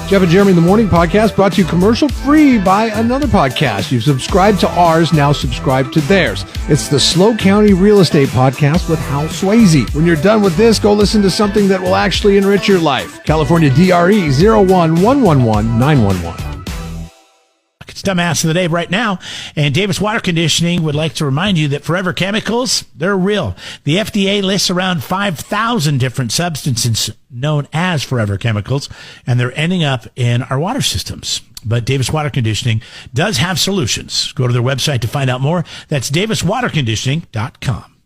Jeff and Jeremy in the Morning podcast brought to you commercial-free by another podcast. You've subscribed to ours, now subscribe to theirs. It's the Slow County Real Estate Podcast with Hal Swayze. When you're done with this, go listen to something that will actually enrich your life. California DRE 011111911. It's Dumbass of the Day right now, and Davis Water Conditioning would like to remind you that Forever Chemicals, they're real. The FDA lists around 5,000 different substances known as forever chemicals, and they're ending up in our water systems. But Davis Water Conditioning does have solutions. Go to their website to find out more. That's daviswaterconditioning.com.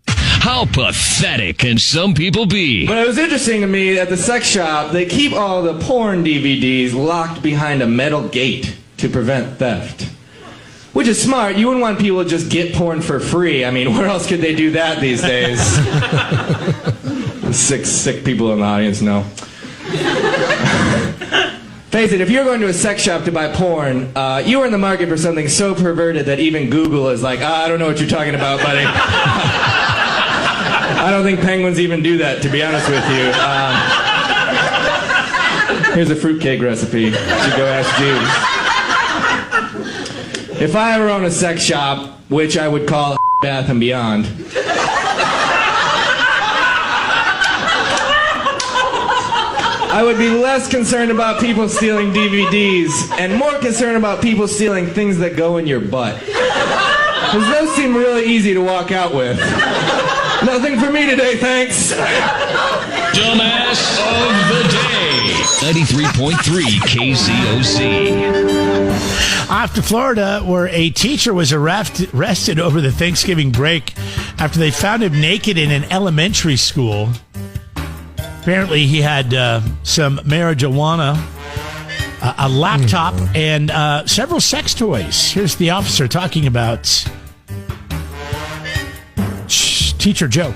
How pathetic can some people be? But it was interesting to me at the sex shop, they keep all the porn DVDs locked behind a metal gate to prevent theft. Which is smart. You wouldn't want people to just get porn for free. I mean, where else could they do that these days? Sick people in the audience know. Face it, if you're going to a sex shop to buy porn, you are in the market for something so perverted that even Google is like, I don't know what you're talking about, buddy. I don't think penguins even do that, to be honest with you. Here's a fruitcake recipe. You should go ask Jeeves. If I ever own a sex shop, which I would call Bath and Beyond, I would be less concerned about people stealing DVDs and more concerned about people stealing things that go in your butt. Because those seem really easy to walk out with. Nothing for me today, thanks. Dumbass of the Day. 93.3 KCOC. Off to Florida, where a teacher was arrested over the Thanksgiving break after they found him naked in an elementary school. Apparently, he had some marijuana, a laptop, and several sex toys. Here's the officer talking about Teacher Joe.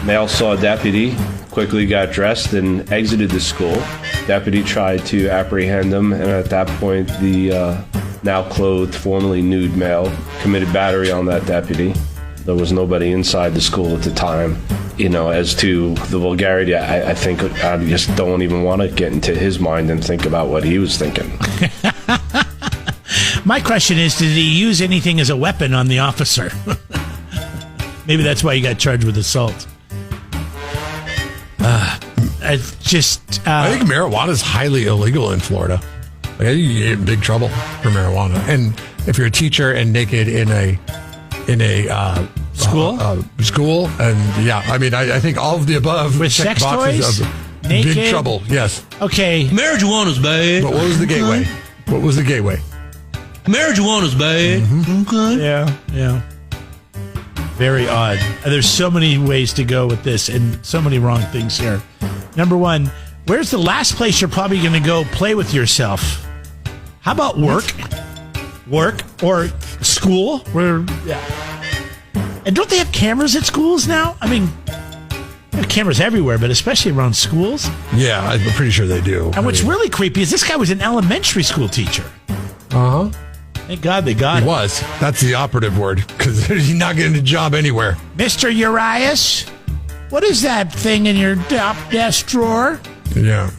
Male saw a deputy, quickly got dressed, and exited the school. Deputy tried to apprehend him, and at that point, the now clothed, formerly nude male committed battery on that deputy. There was nobody inside the school at the time. You know, as to the vulgarity, I think I just don't even want to get into his mind and think about what he was thinking. My question is, did he use anything as a weapon on the officer? Maybe that's why he got charged with assault. I think marijuana is highly illegal in Florida. Like, you get in big trouble for marijuana. And if you're a teacher and naked in a school, and yeah, I mean, I think all of the above with sex toys, naked, big trouble. Yes. Okay. Marijuana's bad. But what was the gateway? What was the gateway? Marijuana's bad. Mm-hmm. Okay. Yeah. Very odd. There's so many ways to go with this and so many wrong things here. Number one, where's the last place you're probably going to go play with yourself? How about work? Work or school? And don't they have cameras at schools now? I mean, they have cameras everywhere, but especially around schools. Yeah, I'm pretty sure they do. And what's really creepy is this guy was an elementary school teacher. Uh-huh. Thank God they got him. He was. That's the operative word, because he's not getting a job anywhere. Mr. Urias, what is that thing in your top desk drawer? Yeah.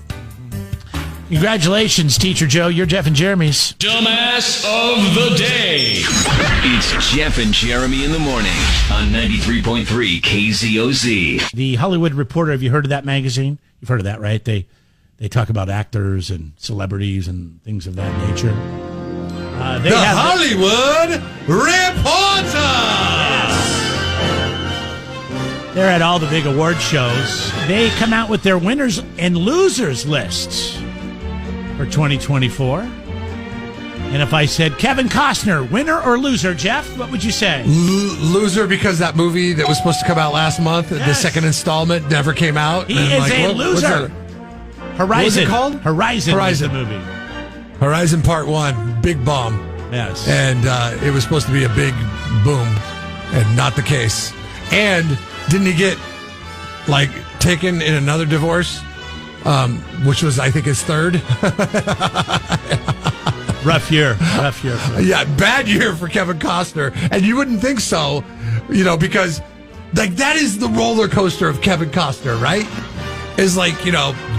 Congratulations, Teacher Joe. You're Jeff and Jeremy's Dumbass of the Day. It's Jeff and Jeremy in the morning on 93.3 KZOZ. The Hollywood Reporter. Have you heard of that magazine? You've heard of that, right? They talk about actors and celebrities and things of that nature. The Hollywood Reporter! Yes. They're at all the big award shows. They come out with their winners and losers lists for 2024. And if I said Kevin Costner, winner or loser, Jeff, what would you say? Loser, because that movie that was supposed to come out last month, the second installment, never came out. He is a loser. Horizon. What was it called? Horizon was the movie. Horizon Part 1, big bomb. Yes. And it was supposed to be a big boom, and not the case. And didn't he get, taken in another divorce, which was, I think, his third? Rough year. Yeah, bad year for Kevin Costner. And you wouldn't think so, because, that is the roller coaster of Kevin Costner, right? Is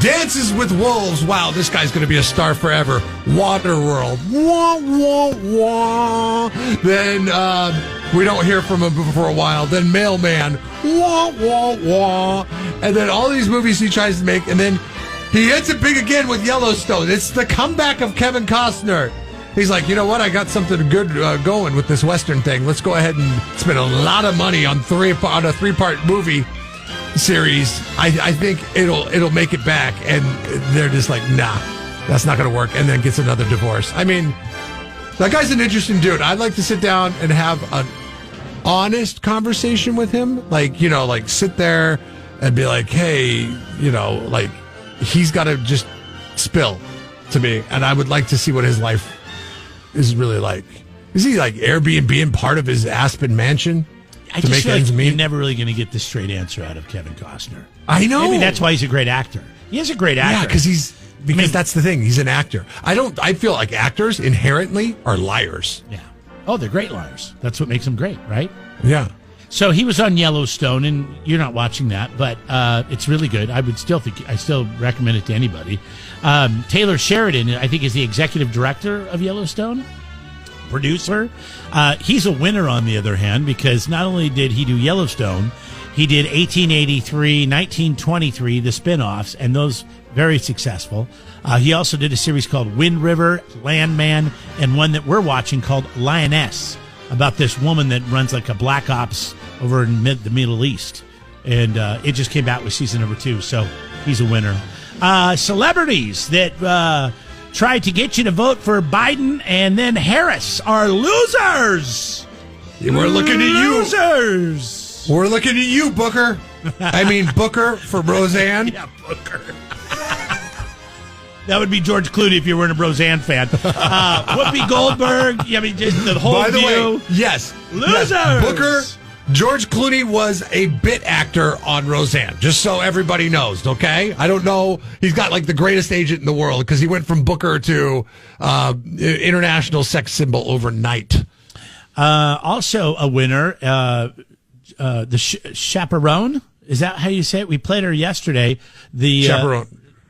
Dances with Wolves. Wow, this guy's going to be a star forever. Waterworld. Wah, wah, wah. Then we don't hear from him for a while. Then Mailman. Wah, wah, wah. And then all these movies he tries to make. And then he hits it big again with Yellowstone. It's the comeback of Kevin Costner. He's like, you know what? I got something good going with this Western thing. Let's go ahead and spend a lot of money on a 3-part movie series. I think it'll make it back. And they're just like, nah, that's not going to work. And then gets another divorce. I mean, that guy's an interesting dude. I'd like to sit down and have an honest conversation with him. Like, you know, like sit there and be like, hey, you know, like he's got to just spill to me. And I would like to see what his life is really like. Is he like Airbnb part of his Aspen mansion to make ends meet? You're never really going to get the straight answer out of Kevin Costner. I know. Maybe that's why he's a great actor. He is a great actor. Yeah, because that's the thing. He's an actor. I feel like actors inherently are liars. Yeah. Oh, they're great liars. That's what makes them great, right? Yeah. So he was on Yellowstone, and you're not watching that, but it's really good. I still recommend it to anybody. Taylor Sheridan, I think, is the executive director of Yellowstone, producer. He's a winner, on the other hand, because not only did he do Yellowstone, he did 1883, 1923, the spinoffs, and those very successful. He also did a series called Wind River, Landman, and one that we're watching called Lioness, about this woman that runs like a black ops over in the Middle East. And it just came out with season number 2, so he's a winner. Celebrities that tried to get you to vote for Biden and then Harris are losers. We're looking at you. Losers. We're looking at you, Booker. I mean, Booker for Roseanne. Yeah, Booker. That would be George Clooney if you weren't a Roseanne fan. Whoopi Goldberg. I mean, just the whole By the view. way, yes. Losers. Yes. Booker, George Clooney was a bit actor on Roseanne, just so everybody knows, okay? I don't know. He's got like the greatest agent in the world because he went from Booker to international sex symbol overnight. Also a winner, the Chaperone. Is that how you say it? We played her yesterday. The Chaperone.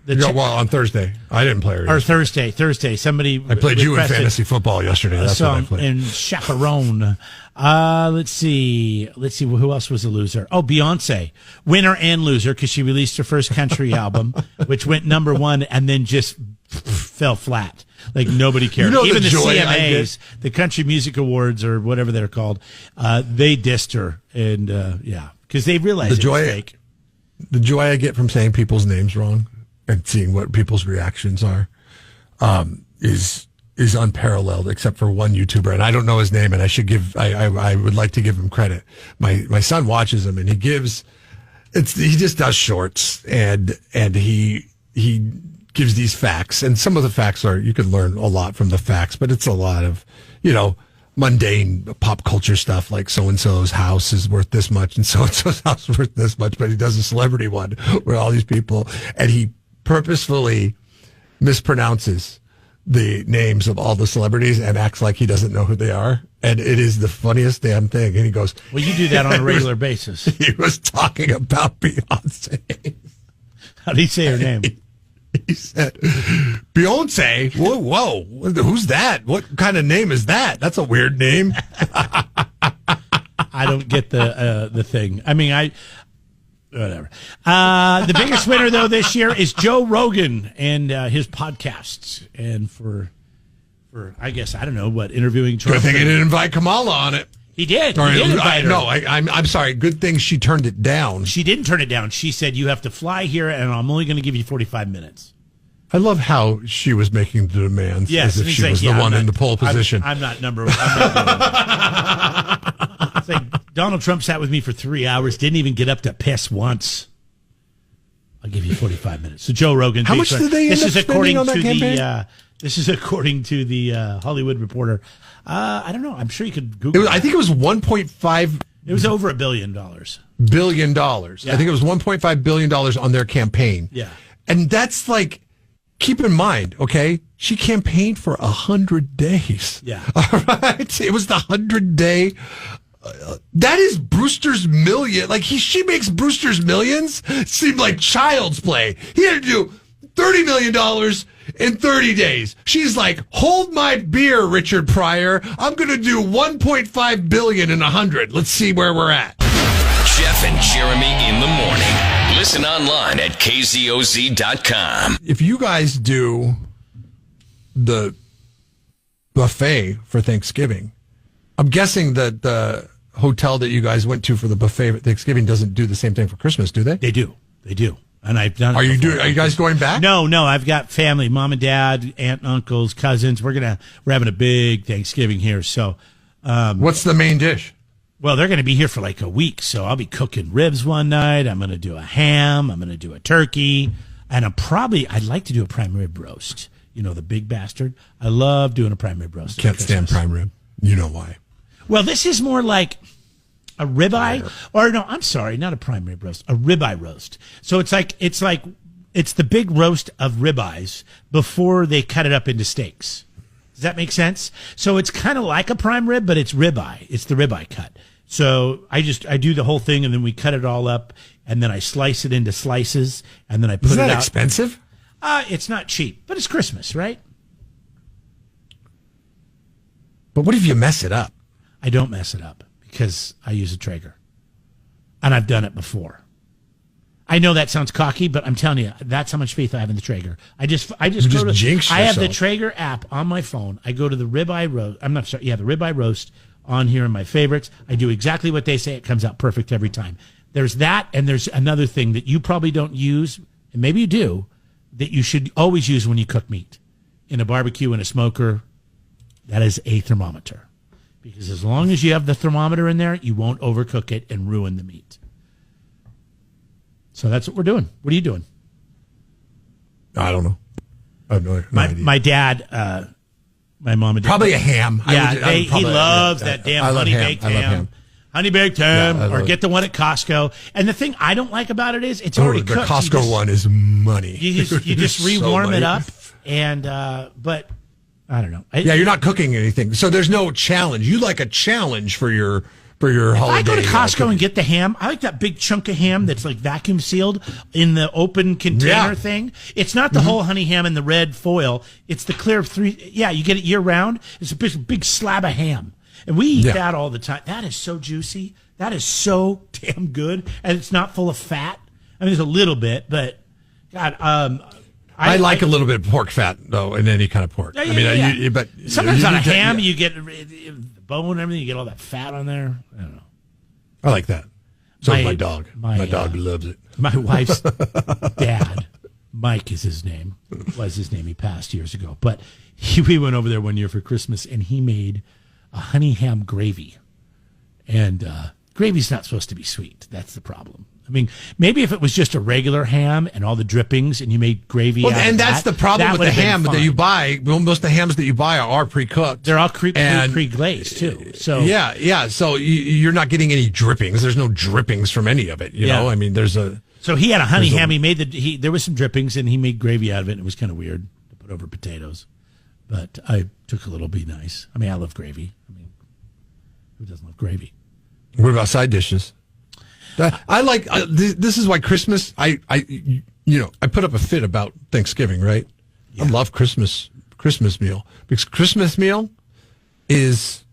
On Thursday. I didn't play her. Or Thursday. Somebody. I played you in fantasy football yesterday. That's what I played. And Chaperone. Let's see. Who else was a loser? Oh, Beyonce. Winner and loser because she released her first country album, which went number 1 and then just fell flat. Like nobody cared. You know Even the CMAs, the Country Music Awards or whatever they're called, they dissed her. And because they realized it was fake. The joy I get from saying people's names wrong and seeing what people's reactions are is unparalleled, except for one YouTuber, and I don't know his name, and I would like to give him credit. My son watches him, and he just does shorts, and he gives these facts, and some of the facts you can learn a lot from the facts, but it's a lot of, mundane pop culture stuff, like so-and-so's house is worth this much, and so-and-so's house is worth this much, but he does a celebrity one where all these people, and he purposefully mispronounces the names of all the celebrities and acts like he doesn't know who they are. And it is the funniest damn thing. And he goes, well, you do that on a regular basis. He was talking about Beyonce. How do you say her name? He said, Beyonce? Whoa, who's that? What kind of name is that? That's a weird name. I don't get the thing. I mean, whatever. The biggest winner, though, this year is Joe Rogan and his podcasts. And for I guess, I don't know, interviewing Trump. Good thing he didn't invite Kamala on it. He did. Invite her. No, I'm sorry. Good thing she turned it down. She didn't turn it down. She said, you have to fly here, and I'm only going to give you 45 minutes. I love how she was making the demands as if she was the one in the pole position. I'm not number one. It's like Donald Trump sat with me for 3 hours, didn't even get up to piss once. I'll give you 45 minutes. So Joe Rogan. How much did they end up spending on that campaign? This is according to the Hollywood Reporter. I don't know. I'm sure you could Google I think it was $1.5. It was over $1 billion. Billion dollars. Yeah. I think it was $1.5 billion on their campaign. Yeah. And that's like, keep in mind, okay, she campaigned for 100 days. Yeah. All right. It was the 100-day that is Brewster's million. Like she makes Brewster's millions seem like child's play. He had to do $30 million in 30 days. She's like, hold my beer, Richard Pryor. I'm going to do $1.5 billion in 100. Let's see where we're at. Jeff and Jeremy in the morning. Listen online at kzoz.com. If you guys do the buffet for Thanksgiving, I'm guessing that the hotel that you guys went to for the buffet at Thanksgiving doesn't do the same thing for Christmas, do they? They do. And I've done it. Are you guys going back? No, I've got family, mom and dad, aunt and uncles, cousins. We're having a big Thanksgiving here. So, what's the main dish? Well, they're going to be here for like a week, so I'll be cooking ribs one night. I'm going to do a ham. I'm going to do a turkey, and I'd like to do a prime rib roast. You know, the big bastard. I love doing a prime rib roast. Can't stand prime rib. You know why? Well, this is more like a ribeye, or no, I'm sorry, not a prime rib roast, a ribeye roast. So it's the big roast of ribeyes before they cut it up into steaks. Does that make sense? So it's kind of like a prime rib, but it's ribeye. It's the ribeye cut. So I do the whole thing, and then we cut it all up, and then I slice it into slices, and then I put it out. Is that expensive? It's not cheap, but it's Christmas, right? But what if you mess it up? I don't mess it up because I use a Traeger, and I've done it before. I know that sounds cocky, but I'm telling you, that's how much faith I have in the Traeger. I just jinx I have the yourself. Traeger app on my phone. I go to the ribeye roast. The ribeye roast on here in my favorites. I do exactly what they say. It comes out perfect every time. There's that, and there's another thing that you probably don't use, and maybe you do, that you should always use when you cook meat in a barbecue, in a smoker. That is a thermometer. Because as long as you have the thermometer in there, you won't overcook it and ruin the meat. So that's what we're doing. What are you doing? I don't know. I have no idea. My dad, my mom and dad. Probably a ham. Yeah, he loves that damn honey-baked ham. Honey-baked ham, or get the one at Costco. And the thing I don't like about it is it's already the cooked. The Costco one is money. You just re-warm it up. And but I don't know. You're not cooking anything, so there's no challenge. You like a challenge for your holiday. I go to Costco and get the ham. I like that big chunk of ham that's like vacuum sealed in the open container thing. It's not the whole honey ham in the red foil. It's the clear three. Yeah, you get it year round. It's a big slab of ham, and we eat that all the time. That is so juicy. That is so damn good, and it's not full of fat. I mean, there's a little bit, but God, I like a little bit of pork fat though, in any kind of pork. Yeah, but sometimes on a ham you get the bone and everything. You get all that fat on there. I don't know. I like that. So does my dog. My dog loves it. My wife's dad, Mike is his name. Was his name. He passed years ago. But we went over there one year for Christmas, and he made a honey ham gravy. And gravy's not supposed to be sweet. That's the problem. I mean, maybe if it was just a regular ham and all the drippings, and you made gravy. And that's the problem with the ham that you buy. Most of the hams that you buy are pre-cooked. They're all pre-glazed too. So yeah. So you're not getting any drippings. There's no drippings from any of it. You know, I mean, there's a. So he had a honey ham. He made there was some drippings, and he made gravy out of it. And it was kind of weird to put over potatoes, but I took a little. Be nice. I mean, I love gravy. I mean, who doesn't love gravy? What about side dishes? I like this is why Christmas. I put up a fit about Thanksgiving, right? Yeah. I love Christmas meal because Christmas meal is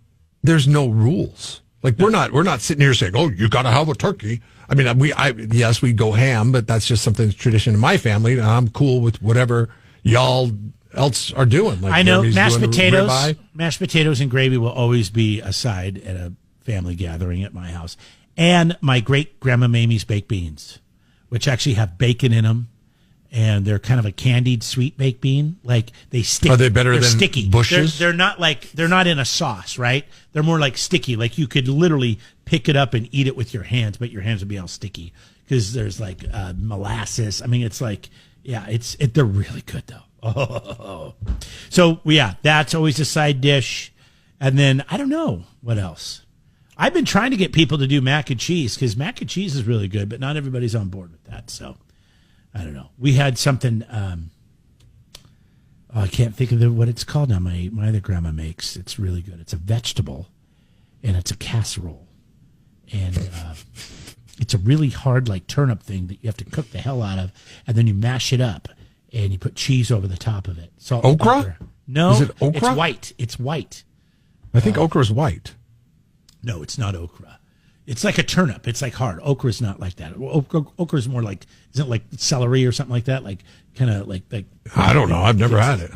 there's no rules. Like we're not sitting here saying, oh, you got to have a turkey. I mean, we go ham, but that's just something that's tradition in my family. And I'm cool with whatever y'all else are doing. Like I know mashed potatoes and gravy will always be a side at a family gathering at my house. And my great-grandma Mamie's baked beans, which actually have bacon in them, and they're kind of a candied sweet baked bean. Like they stick. Are they better than sticky. Bush's? They're not in a sauce, right? They're more like sticky. Like you could literally pick it up and eat it with your hands, but your hands would be all sticky because there's like molasses. I mean, it's like they're really good though. Oh. So that's always a side dish, and then I don't know what else. I've been trying to get people to do mac and cheese because mac and cheese is really good, but not everybody's on board with that. So I don't know. We had something. I can't think of what it's called now. My other grandma makes. It's really good. It's a vegetable, and it's a casserole. and it's a really hard like turnip thing that you have to cook the hell out of, and then you mash it up and you put cheese over the top of it. Salt and Okra? pepper. No, Is it okra? It's white. It's white. I think okra is white. No, it's not okra. It's like a turnip. It's like hard. Okra is not like that. Okra is more like, isn't it like celery or something like that? Like kind of like. I don't know. I've never had it.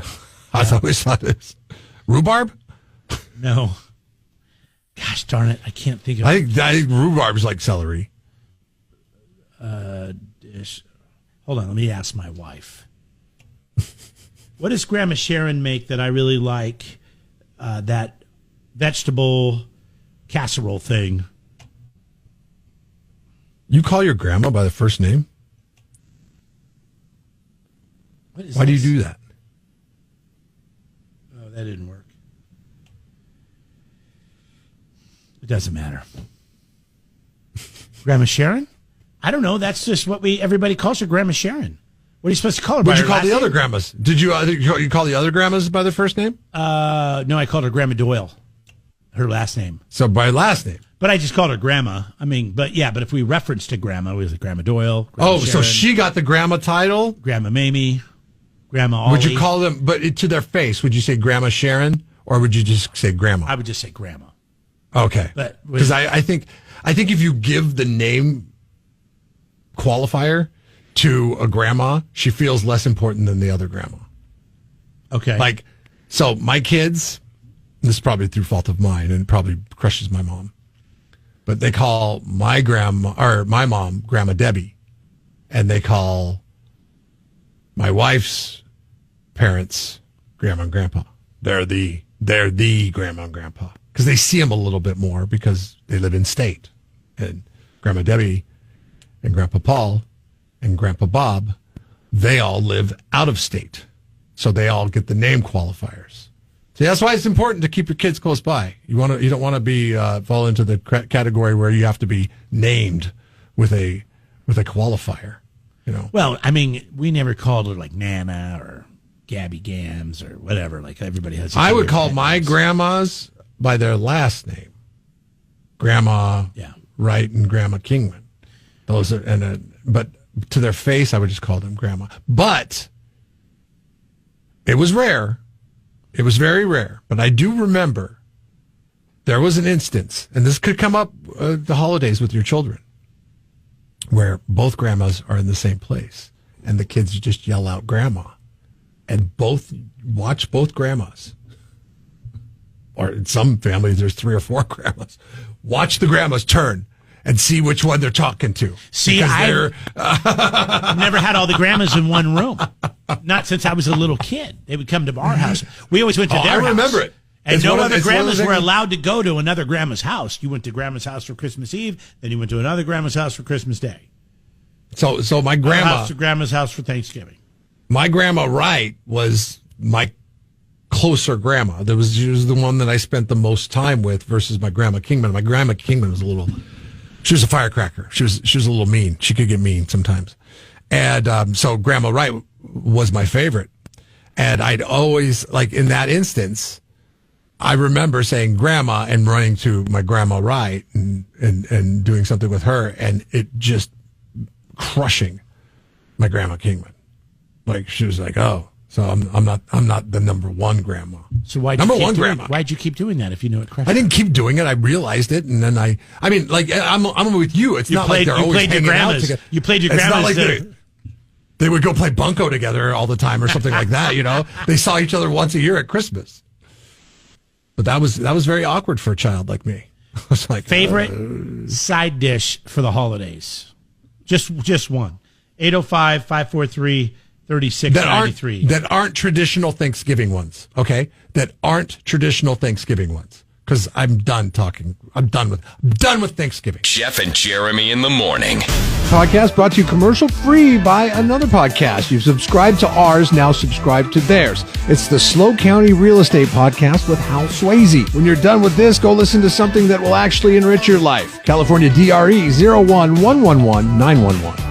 I always thought it's rhubarb. No. Gosh darn it! I can't think of. I think rhubarb is like celery. Dish. Hold on. Let me ask my wife. What does Grandma Sharon make that I really like? That vegetable casserole thing. You call your grandma by the first name? Why do you do that? Oh, that didn't work. It doesn't matter. Grandma Sharon? I don't know. That's just what everybody calls her, Grandma Sharon. What are you supposed to call her? What did you call the other grandmas? Did you call the other grandmas by their first name? No, I called her Grandma Doyle. Her last name. So by last name. But I just called her Grandma. I mean, but if we reference to Grandma, it was Grandma Doyle. Grandma so she got the grandma title? Grandma Mamie. Grandma Ollie. Would you call them, but to their face, would you say Grandma Sharon? Or would you just say Grandma? I would just say Grandma. Okay. Because I think if you give the name qualifier to a grandma, she feels less important than the other grandma. Okay. Like, so my kids, this is probably through fault of mine and it probably crushes my mom, but they call my mom Grandma Debbie, and they call my wife's parents Grandma and Grandpa. They're the Grandma and Grandpa because they see them a little bit more because they live in state, and Grandma Debbie and Grandpa Paul and Grandpa Bob, they all live out of state. So they all get the name qualifiers. So that's why it's important to keep your kids close by. You don't want to be fall into the category where you have to be named with a qualifier. Well, I mean, we never called her like Nana or Gabby Gams or whatever. Like everybody has. I would call my grandmas by their last name, Grandma Wright and Grandma Kingman. Those are but to their face, I would just call them Grandma. But it was rare. It was very rare. But I do remember there was an instance, and this could come up the holidays with your children, where both grandmas are in the same place, and the kids just yell out Grandma, and watch both grandmas. Or in some families, there's 3 or 4 grandmas. Watch the grandmas turn and see which one they're talking to. See, I've never had all the grandmas in one room. Not since I was a little kid. They would come to our house. We always went to their house. I remember it. And no other grandmas were allowed to go to another grandma's house. You went to grandma's house for Christmas Eve, then you went to another grandma's house for Christmas Day. So my grandma's house for Thanksgiving. My Grandma Wright was my closer grandma. She was the one that I spent the most time with versus my Grandma Kingman. My Grandma Kingman was she was a firecracker. She was a little mean. She could get mean sometimes. And so Grandma Wright was my favorite. And I'd always, like in that instance, I remember saying Grandma and running to my Grandma Wright and doing something with her, and it just crushing my Grandma Kingman. Like she was like, oh, so I'm not the number one grandma. So why'd you keep doing that if you knew it crushed? I didn't keep doing it. I realized it, and then I'm with you. It's not like they're always hanging out together. You played your grandmas. It's not like they would go play bunco together all the time or something like that. They saw each other once a year at Christmas. But that was very awkward for a child like me. I was like, favorite side dish for the holidays. Just one. 805-543-3693. That aren't traditional Thanksgiving ones, okay? That aren't traditional Thanksgiving ones. Because I'm done talking. I'm done with Thanksgiving. Jeff and Jeremy in the morning. Podcast brought to you commercial free by another podcast. You've subscribed to ours, now subscribe to theirs. It's the Slow County Real Estate Podcast with Hal Swayze. When you're done with this, go listen to something that will actually enrich your life. California DRE 01111 911.